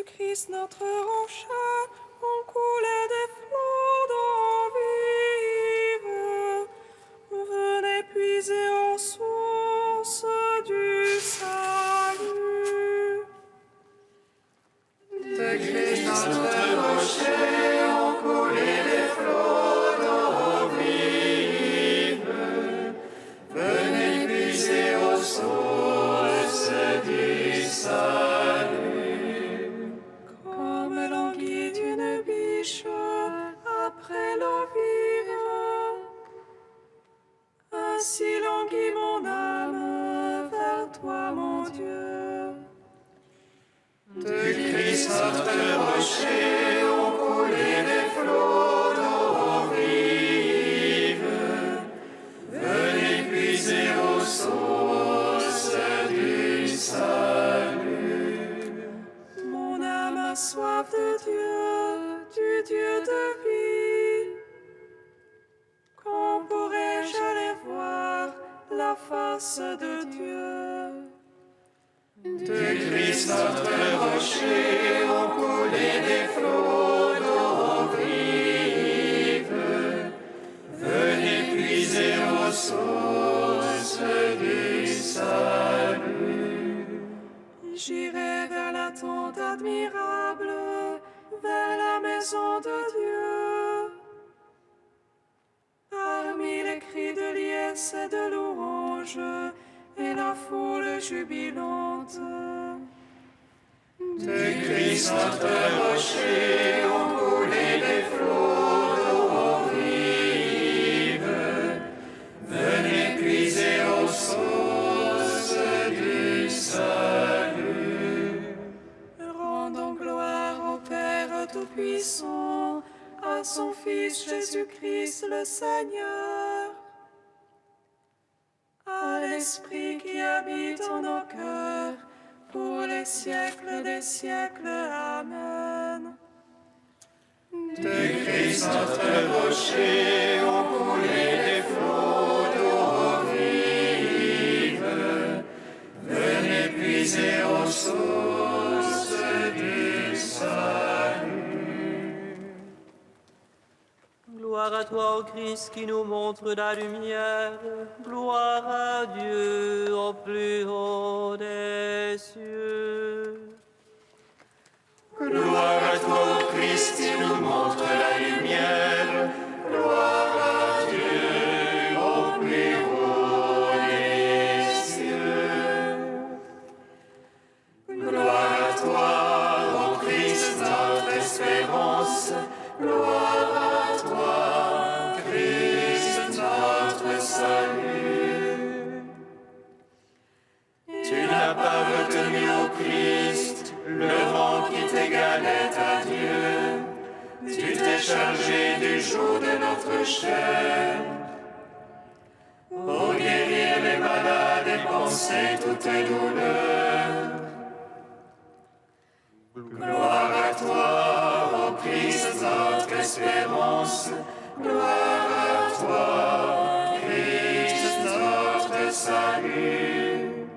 Jésus-Christ, notre rocher, ont coulé des flots d'eau vive. Venez puiser aux sources du salut. De Christ, notre rocher, ont coulé des flots d'eau vive. Venez puiser aux sources du salut. Comme l'anguille d'une biche après l'eau vive, ainsi languit mon âme vers toi, mon Dieu. De Christ, notre rocher, ont coulé des flots d'eau vive. Venez puiser aux sources du salut. Mon âme a soif de Dieu, du Dieu de vie. Quand pourrai-je aller voir la face de Dieu? De Christ, notre rocher, ont coulé des flots d'eau vive. Venez puiser aux sources du salut. J'irai vers la tente admirable, vers la maison de Dieu. Parmi les cris de liesse et de louange, et la foule jubilante. De Christ, notre rocher, ont coulé des flots d'eau vive. Venez puiser aux sources du salut. Rendons gloire au Père Tout-Puissant, à son Fils Jésus-Christ le Seigneur, à l'Esprit qui habite en nos cœurs, pour les siècles des siècles. Amen. De Christ, notre rocher, ont coulé des flots d'eau vive. Venez puiser aux sources du salut. Gloire à toi, ô Christ, qui nous montre la lumière. Gloire à Dieu au plus haut des cieux. Gloire à toi, ô Christ, qui nous montre la lumière. Gloire à Dieu au plus haut des cieux. Gloire à toi, ô Christ, notre espérance. Gloire à toi, Christ, notre salut. Tu n'as pas retenu, ô Christ, le rang qui t'égalait à Dieu. Tu t'es chargé du joug de notre chair. Pour guérir les malades et panser toutes les douleurs. Gloire à toi, ô Christ, notre espérance. Gloire à toi, Christ, notre salut.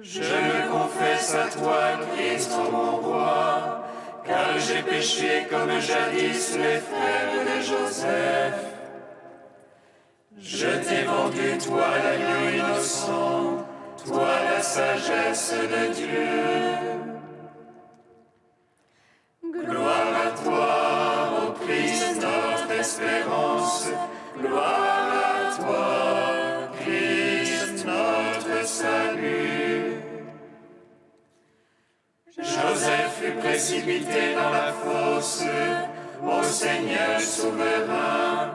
Je me confesse à toi, Christ, mon roi, car j'ai péché comme jadis les frères de Joseph. Je t'ai vendu, toi l'agneau innocent, toi la sagesse de Dieu. Gloire à toi, ô Christ, notre espérance. Gloire à toi, Christ, notre salut. Joseph fut précipité dans la fosse, ô Seigneur souverain,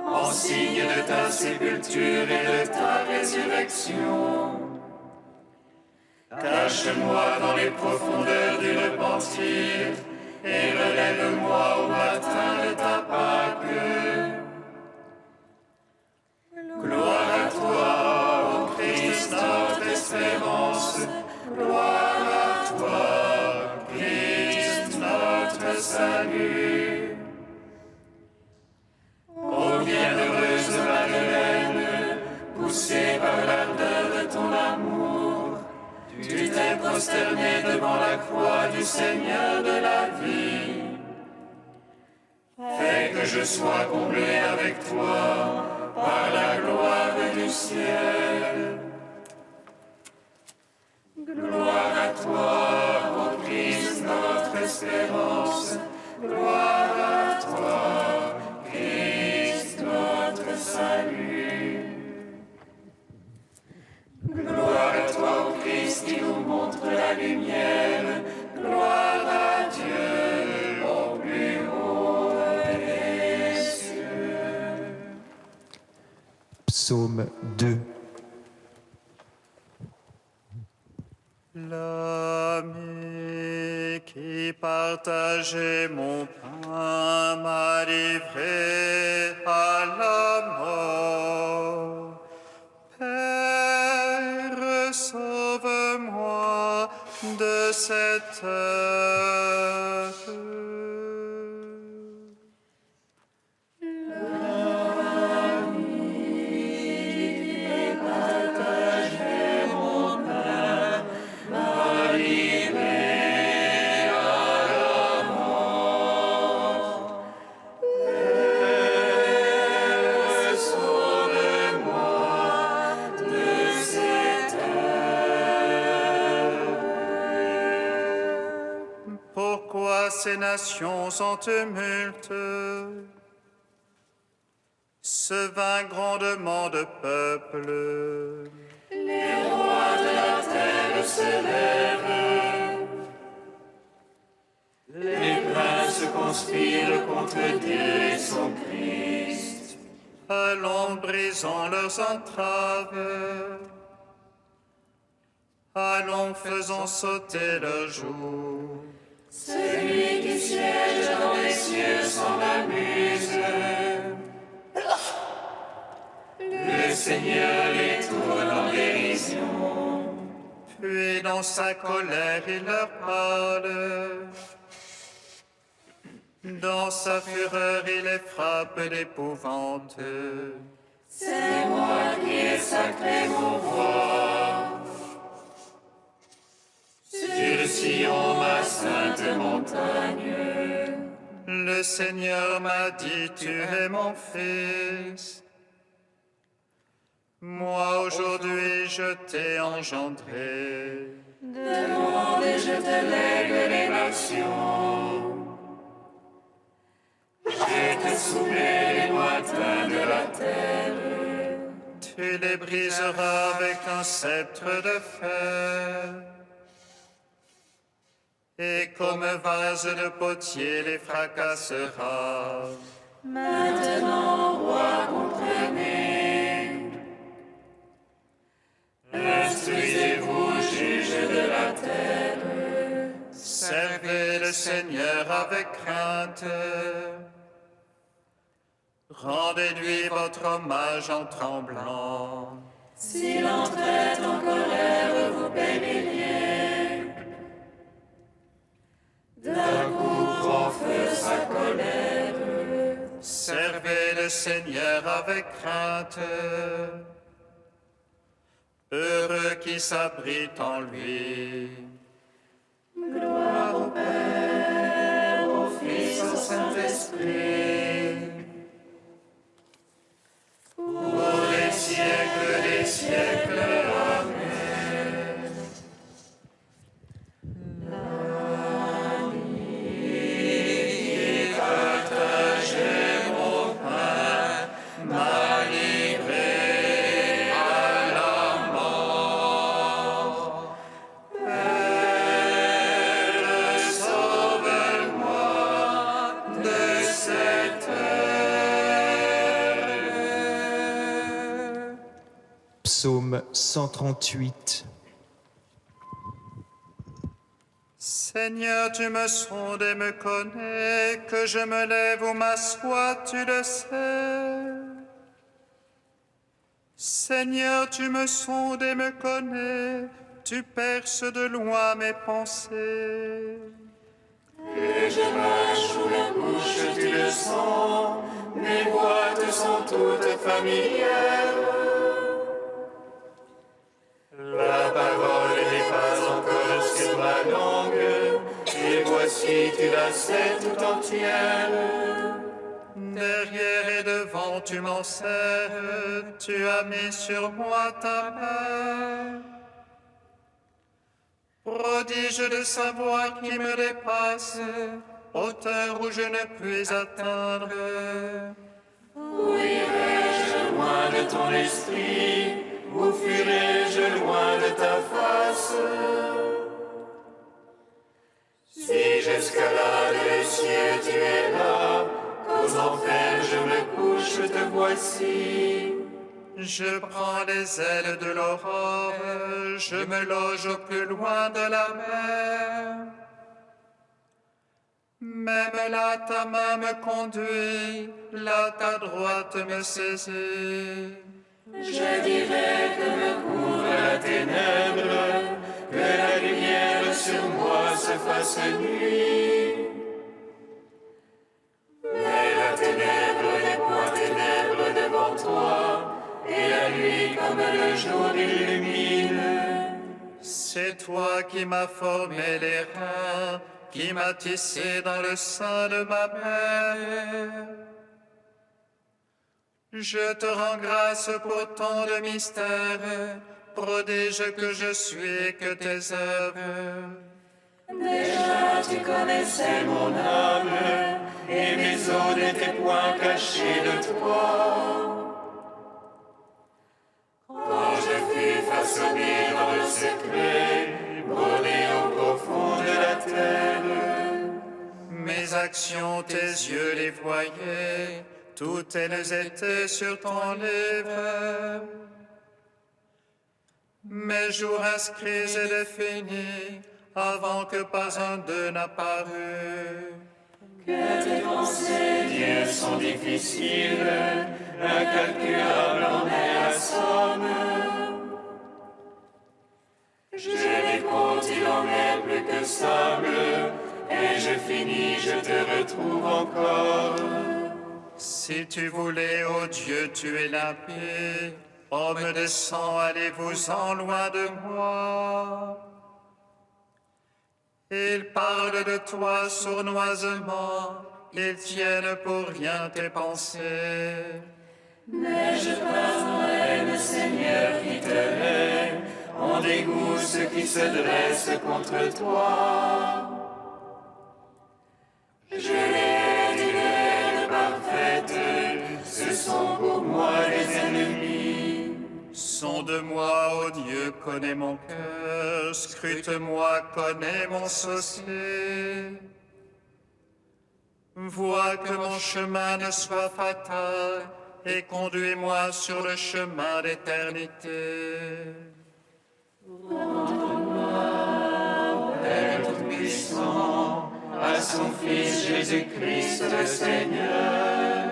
en signe de ta sépulture et de ta résurrection. Cache-moi dans les profondeurs du repentir et relève-moi au matin de ta Pâque. Gloire à toi, ô Christ, notre espérance. Gloire à toi, Christ, notre salut. Ô bienheureuse Madeleine, poussée par l'ardeur de ton amour, tu t'es prosterner devant la croix du Seigneur de la vie. Fais que je sois comblé avec toi par la gloire du ciel. Gloire à toi, ô Christ, notre espérance. Gloire à toi, Christ, notre salut. Gloire à toi, ô Christ, qui nous montre la lumière. Gloire à Dieu au plus haut des cieux. Psaume 2. L'ami qui partageait mon pain m'a livré à la mort. Père, sauve-moi de cette heure. Pourquoi ces nations en tumulte ce vain grondement de peuple? Les rois de la terre se lèvent. Les princes conspirent contre Dieu et son Christ. Allons, brisons leurs entraves. Allons, faisons sauter leurs joues. Celui qui siège dans les cieux s'en amuse. Le Seigneur les tourne en dérision. Puis dans sa colère il leur parle. Dans sa fureur il les frappe d'épouvante. C'est moi qui ai sacré mon roi. Sur Sion, ma sainte montagne. Le Seigneur m'a dit, tu es mon fils. Moi aujourd'hui je t'ai engendré. Demande et je te lègue les nations. Je te soumets les lointains de la terre. Tu les briseras avec un sceptre de fer. Et comme un vase de potier les fracassera. Maintenant, roi, comprenez. Instruisez-vous, juges de la terre. Servez le Seigneur avec crainte. Rendez-lui votre hommage en tremblant. S'il entrait en colère, vous péririez. D'un coup prend feu sa colère. Servez le Seigneur avec crainte. Heureux qui s'abrite en lui. Gloire au Père, au Fils, au Saint-Esprit. Pour les siècles des siècles. Amen. Psaume 138. Seigneur, tu me sondes et me connais, que je me lève ou m'assois, tu le sais. Seigneur, tu me sondes et me connais, tu perces de loin mes pensées. Que je marche ou me couche, tu le sens, mes voies te sont toutes familières. La parole n'est pas encore glacée tout entière. Derrière et devant, tu m'enserres, tu as mis sur moi ta main. Prodige de savoir qui me dépasse, hauteur où je ne puis atteindre. Où irai-je loin de ton esprit? Où fuirai-je loin de ta face? Si j'escalade les cieux, tu es là. Qu'aux enfers je me couche, te voici. Je prends les ailes de l'aurore, je me loge au plus loin de la mer. Même là, ta main me conduit, là, ta droite me saisit. Je dirais que me couvre la ténèbre, que la lumière sur moi se fasse nuit. Mais la ténèbre n'est point ténèbre devant toi, et la nuit comme le jour illumine. C'est toi qui m'as formé les reins, qui m'as tissé dans le sein de ma mère. Je te rends grâce pour tant de mystères, prodige que je suis que tes œuvres. Déjà tu connaissais mon âme, et mes os n'étaient point cachés de toi. Quand je fus façonné dans le secret, brodé au profond de la terre. Mes actions, tes yeux les voyaient, toutes elles étaient sur ton livre. Mes jours inscrits et définis, avant que pas un d'eux n'apparût. Que tes pensées, Dieu, sont difficiles, incalculables en est la somme. Je les compte, il en est plus que sable, et je finis, je te retrouve encore. Si tu voulais, ô Dieu, tuer l'impie, homme de sang, allez-vous-en loin de moi. Ils parlent de toi sournoisement, ils tiennent pour rien tes pensées. N'ai-je pas en haine, Seigneur, qui te hait, en dégoût ceux qui se dressent contre toi? Je les hais d'une haine parfaite, ce sont pour moi des ennemis. Sonde-moi, ô Dieu, connais mon cœur, scrute-moi, connais mon saucier. Vois que mon chemin ne soit fatal, et conduis-moi sur le chemin d'éternité. Père Tout-Puissant, à son Fils Jésus-Christ le Seigneur,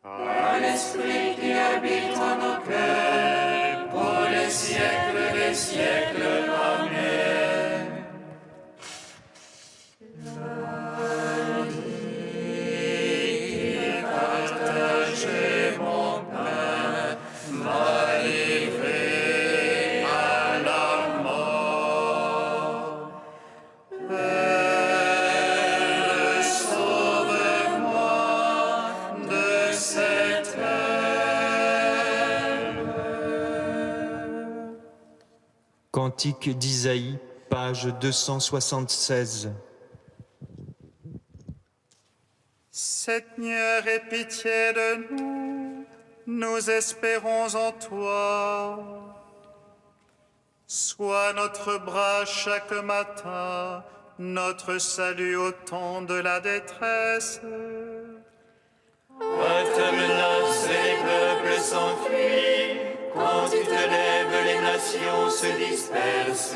à l'Esprit qui habite en nos cœurs, pour les siècles des siècles. Amen. Partagez mon pain, m'a livré à la mort. Père, sauve-moi de cette heure. Cantique d'Isaïe, page 276. Seigneur, aie pitié de nous, nous espérons en toi. Sois notre bras chaque matin, notre salut au temps de la détresse. À ta menace, les peuples s'enfuient. Quand tu te lèves, les nations se dispersent.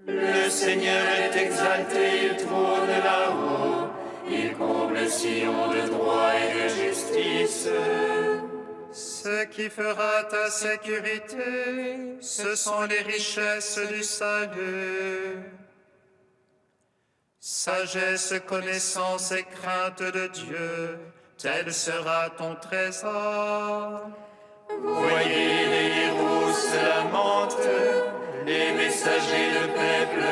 Le Seigneur est exalté, il trône là-haut. Il comble Sion de droit et de justice. Ce qui fera ta sécurité, ce sont les richesses du salut. Sagesse, connaissance et crainte de Dieu, tel sera ton trésor. Voyez, les héros se lamentent, les messagers de peuple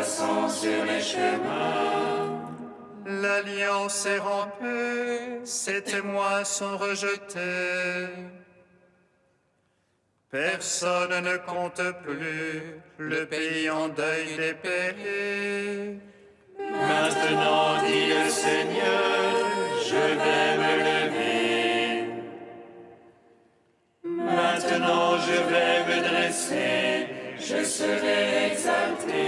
passant sur les chemins. L'alliance est rompue, ses témoins sont rejetés. Personne ne compte plus, le pays en deuil dépérit. Maintenant, dit le Seigneur, je vais me lever. Maintenant, je vais me dresser, je serai exalté.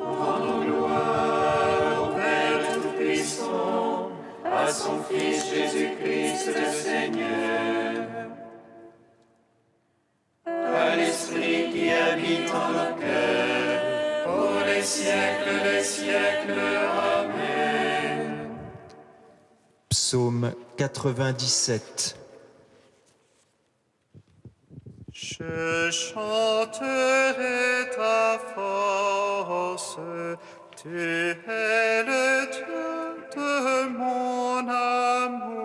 Rendons gloire au Père Tout-Puissant, à son Fils Jésus-Christ le Seigneur, à l'Esprit qui habite en nos cœurs, pour les siècles des siècles. Amen. Psaume 97. Je chanterai ta force, tu es le Dieu de mon amour.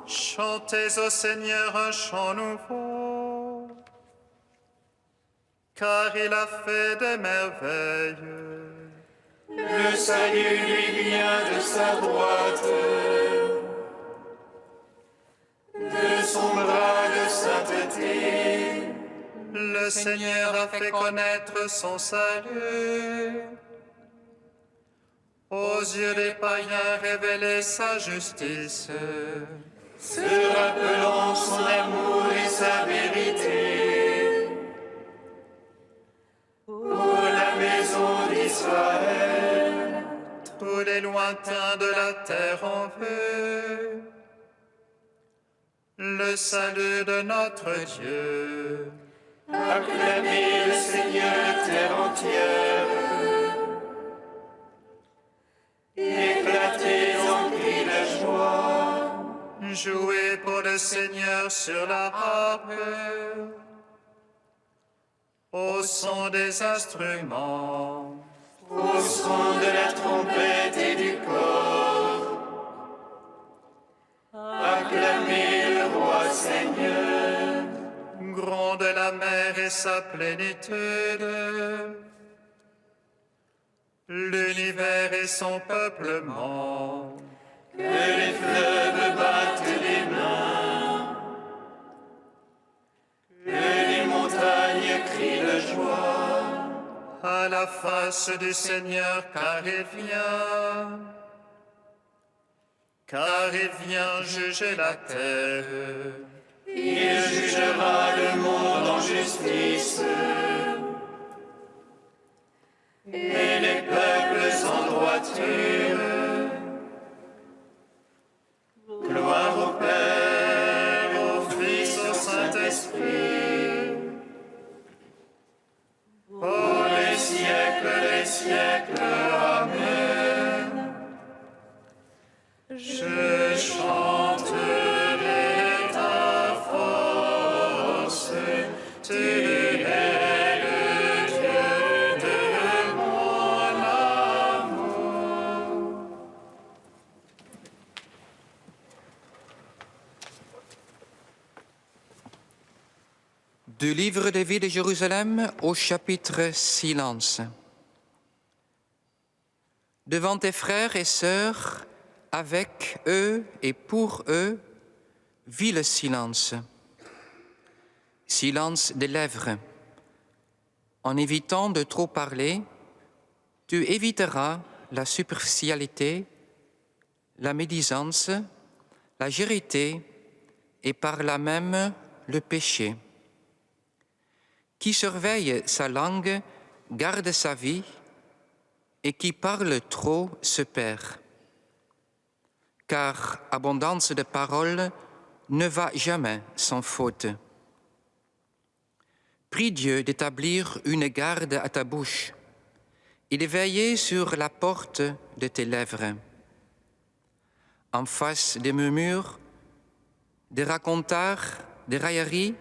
Chantez au Seigneur un chant nouveau, car il a fait des merveilles. Le salut lui vient de sa droite, de son bras de sainteté. Le Seigneur a fait connaître son salut. Aux yeux des païens révéler sa justice. Se rappelant son amour et sa vérité. Pour la maison d'Israël, Tous les lointains de la terre en vue le salut de notre Dieu. acclamez le Seigneur, terre entière. Éclatez en cris de joie. Jouez pour le Seigneur sur la harpe, au son des instruments, Au son de la trompette et du cor, acclamez le roi Seigneur. gronde la mer et sa plénitude, l'univers et son peuplement. Que les fleuves battent des mains, que les montagnes crient de joie. À la face du Seigneur, car il vient juger la terre. Il jugera le monde en justice, et les peuples en droiture. Gloire au Père, Au Fils, au Saint-Esprit, pour les siècles des siècles. Amen. je chanterai ta force, tu es le Dieu de mon amour. Du livre de vie de Jérusalem au chapitre Silence. Devant tes frères et sœurs, avec eux et pour eux, vis le silence. Silence des lèvres. En évitant de trop parler, tu éviteras la superficialité, la médisance, la légèreté et par là même le péché. Qui surveille sa langue garde sa vie, et qui parle trop se perd. Car abondance de paroles ne va jamais sans faute. Prie Dieu d'établir une garde à ta bouche et de veiller sur la porte de tes lèvres. En face des murmures, des racontars, des railleries,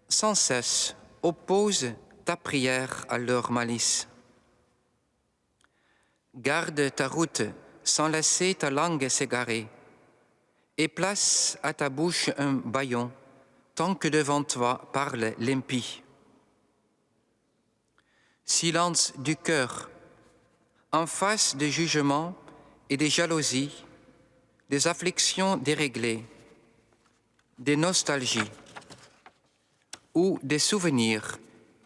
sans cesse oppose ta prière à leur malice. Garde ta route sans laisser ta langue s'égarer, et place à ta bouche un bâillon, tant que devant toi parle l'impie. Silence du cœur, en face des jugements et des jalousies, des afflictions déréglées, des nostalgies ou des souvenirs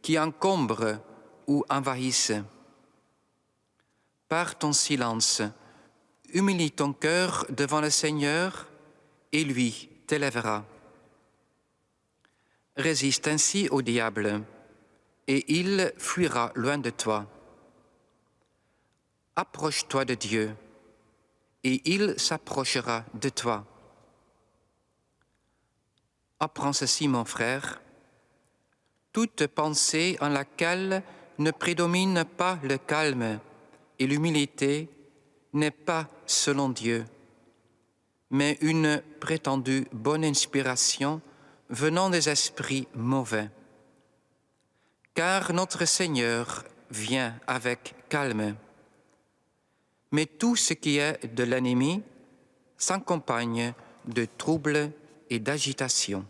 qui encombrent ou envahissent. Par ton silence, humilie ton cœur devant le Seigneur et lui t'élèvera. Résiste ainsi au diable et il fuira loin de toi. Approche-toi de Dieu et il s'approchera de toi. Apprends ceci, mon frère. Toute pensée en laquelle ne prédomine pas le calme et l'humilité n'est pas selon Dieu, mais une prétendue bonne inspiration venant des esprits mauvais. Car notre Seigneur vient avec calme. Mais tout ce qui est de l'ennemi s'accompagne de troubles et d'agitation.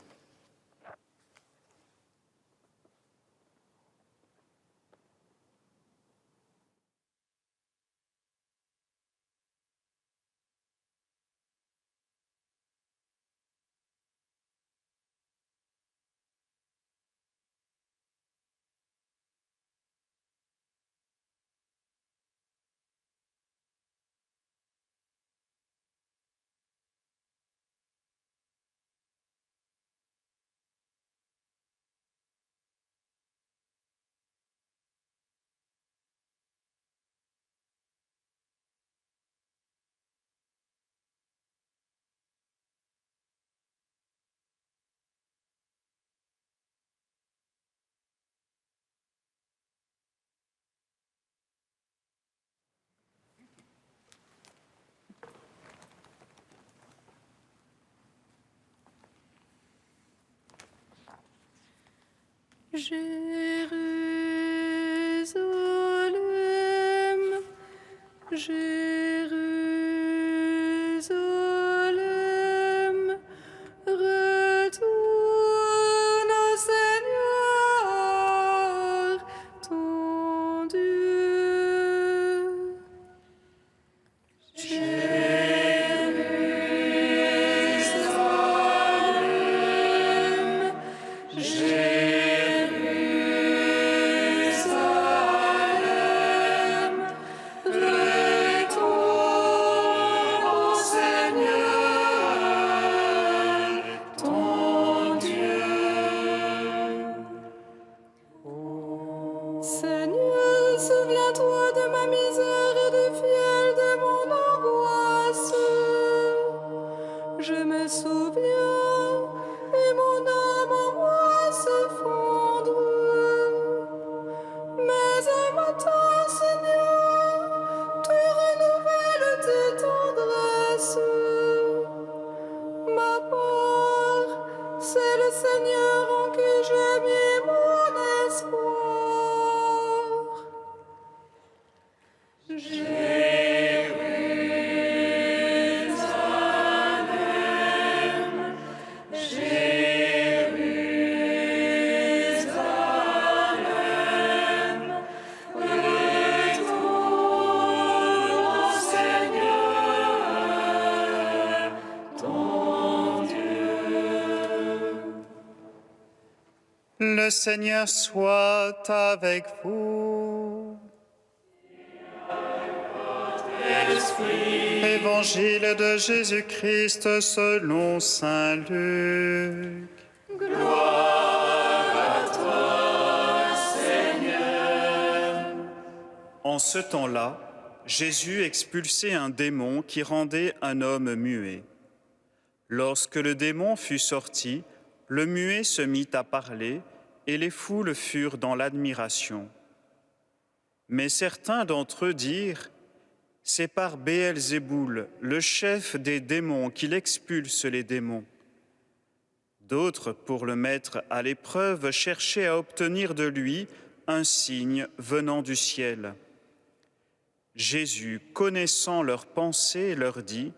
Jérusalem, Jérusalem, retourne au Seigneur, ton Dieu. Seigneur, souviens-toi de ma misère et des fiels de mon angoisse. Je me souviens et mon âme en moi s'effondre. Mais un matin, Seigneur, tu renouvelles tes tendresses. Ma part, c'est le Seigneur en qui j'ai mis mon espoir. Le Seigneur soit avec vous. Évangile de Jésus-Christ selon saint Luc. En ce temps-là, Jésus expulsait un démon qui rendait un homme muet. Lorsque le démon fut sorti, le muet se mit à parler et les foules furent dans l'admiration. Mais certains d'entre eux dirent : c'est par Béelzéboul, le chef des démons, qu'il expulse les démons. D'autres, pour le mettre à l'épreuve, cherchaient à obtenir de lui un signe venant du ciel. Jésus, connaissant leurs pensées, leur dit :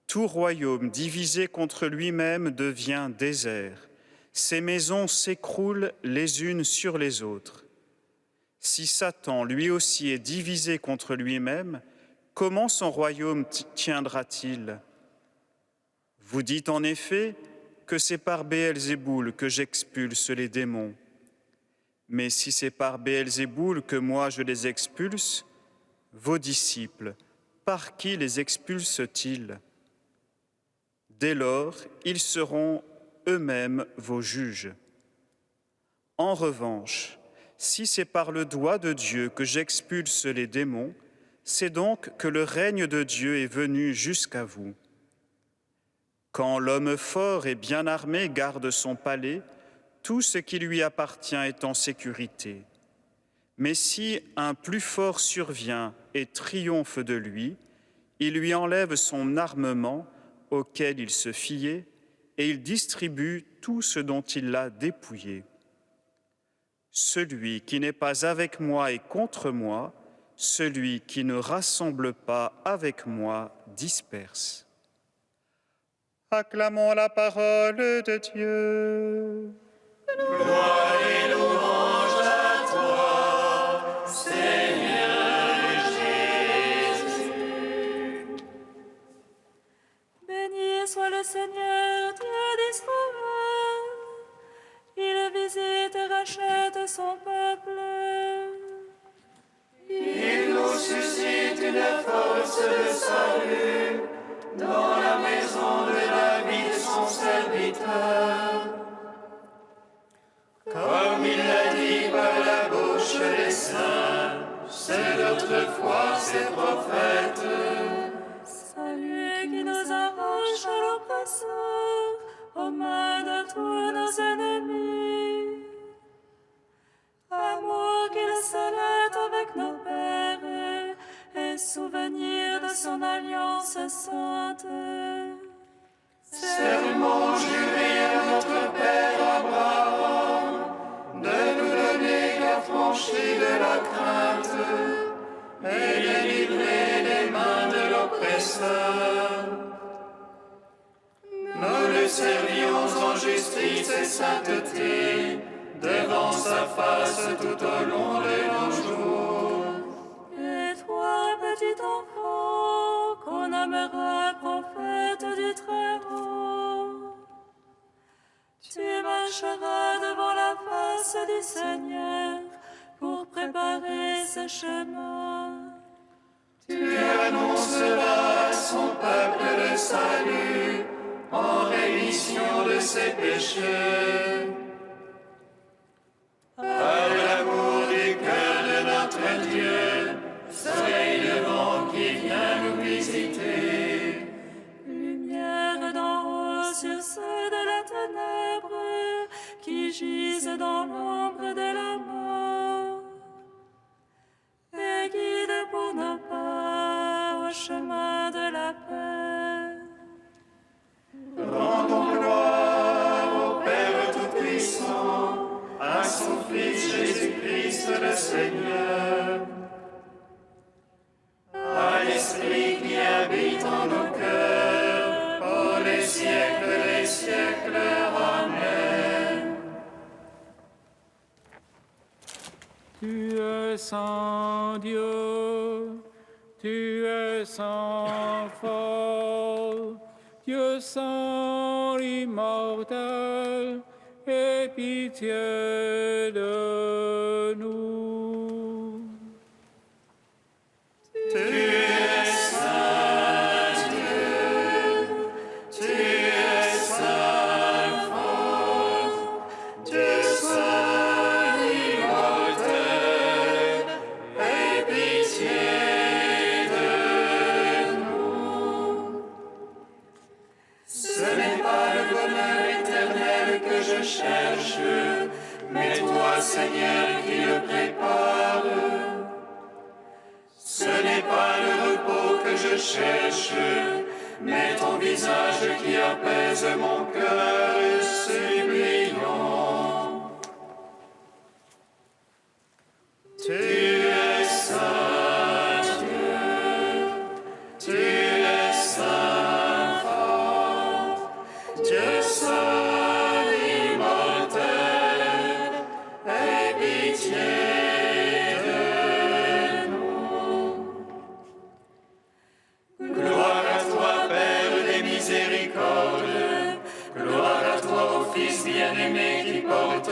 tout royaume divisé contre lui-même devient désert. Ses maisons s'écroulent les unes sur les autres. Si Satan, lui aussi, est divisé contre lui-même, comment son royaume tiendra-t-il ? Vous dites en effet que c'est par Béelzéboul que j'expulse les démons. Mais si c'est par Béelzéboul que moi je les expulse, vos disciples, par qui les expulsent-ils ? Dès lors, ils seront eux-mêmes vos juges. En revanche, si c'est par le doigt de Dieu que j'expulse les démons, c'est donc que le règne de Dieu est venu jusqu'à vous. Quand l'homme fort et bien armé garde son palais, tout ce qui lui appartient est en sécurité. Mais si un plus fort survient et triomphe de lui, il lui enlève son armement auquel il se fiait et il distribue tout ce dont il l'a dépouillé. Celui qui n'est pas avec moi est contre moi, celui qui ne rassemble pas avec moi disperse. Acclamons la parole de Dieu. Gloire et louange à toi, Seigneur Jésus. Béni soit le Seigneur, Dieu d'Israël. Il visite et rachète son peuple. Il nous suscite une force de salut dans la maison de David, son serviteur. Comme il l'a dit par la bouche des saints, ceux d'autrefois, ses prophètes. Salut qui nous arrache à l'oppresseur, aux mains de tous nos ennemis. Amour qu'il scellait avec nos pères, et souvenir de son alliance sainte. Serment juré à notre Père Abraham, de nous donner l'affranchie de la crainte, et de livrer des mains de l'oppresseur. Nous le servions en justice et sainteté, devant sa face tout au long de nos jours. Et toi, petit enfant, qu'on nommera prophète du Très-Haut, tu marcheras devant la face du Seigneur pour préparer ce chemin. Tu annonceras à son peuple le salut en rémission de ses péchés. Par l'amour du cœur de notre Dieu, soleil levant qui vient nous visiter. Lumière d'en haut sur ceux de la ténèbre qui gisent dans l'ombre de la mort. Et guide pour nos pas au chemin de la paix. Rendons gloire au Père Tout-Puissant, à son Fils Jésus-Christ le Seigneur, à l'Esprit qui habite en nos cœurs, pour les siècles des siècles. Amen. Tu es saint Dieu, tu es saint fort, Dieu saint immortel, aie pitié de nous. Tu es saint Dieu, tu es saint fort, Dieu saint immortel, aie pitié de nous. Ce n'est pas le bonheur éternel que je cherche, mais toi, Seigneur, qui le prépare. Ce n'est pas le repos que je cherche, mais ton visage qui apaise mon cœur suppliant.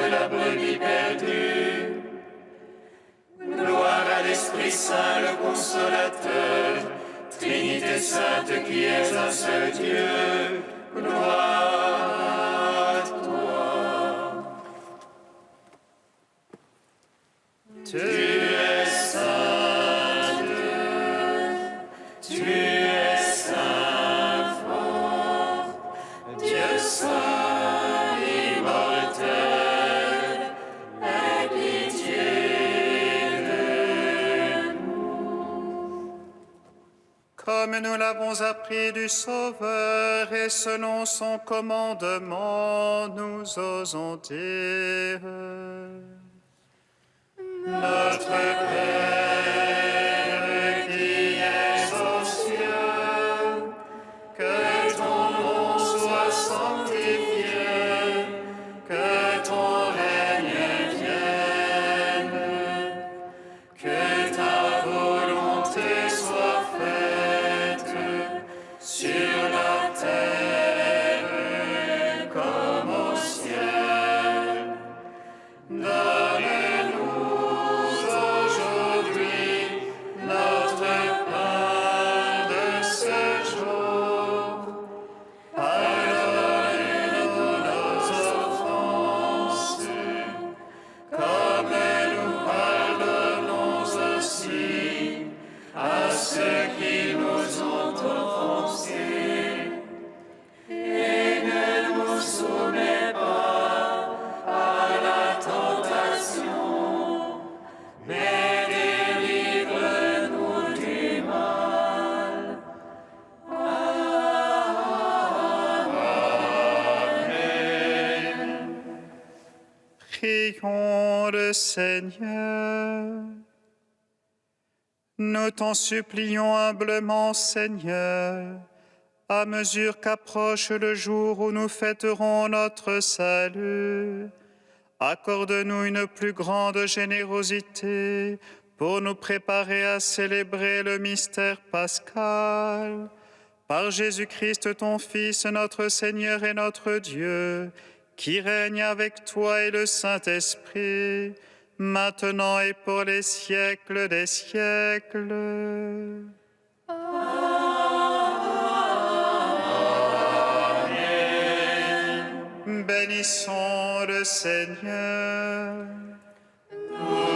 de la brebis perdue. Gloire à l'Esprit Saint, le Consolateur, Trinité Sainte qui est un seul Dieu. Gloire à toi. Tu es sainte, tu es saint fort, Dieu saint, immortel, aie pitié de nous. Comme nous l'avons appris du Sauveur et selon son commandement, nous osons dire: Notre Père qui es aux cieux, que ton nom soit sanctifié, que ton règne vienne, que ta volonté soit faite sur la terre comme au ciel. Donne-nous aujourd'hui notre pain de ce jour. Pardonne-nous nos offenses, comme nous pardonnons aussi à ceux qui nous ont offensés. Et ne nous soumets pas à la tentation, mais délivre-nous du mal. Amen. Prions le Seigneur. Nous t'en supplions humblement, Seigneur, à mesure qu'approche le jour où nous fêterons notre salut. Accorde-nous une plus grande générosité pour nous préparer à célébrer le mystère pascal. Par Jésus-Christ, ton Fils, notre Seigneur et notre Dieu, qui règne avec toi et le Saint-Esprit, maintenant et pour les siècles des siècles. Bénissons le Seigneur. Nous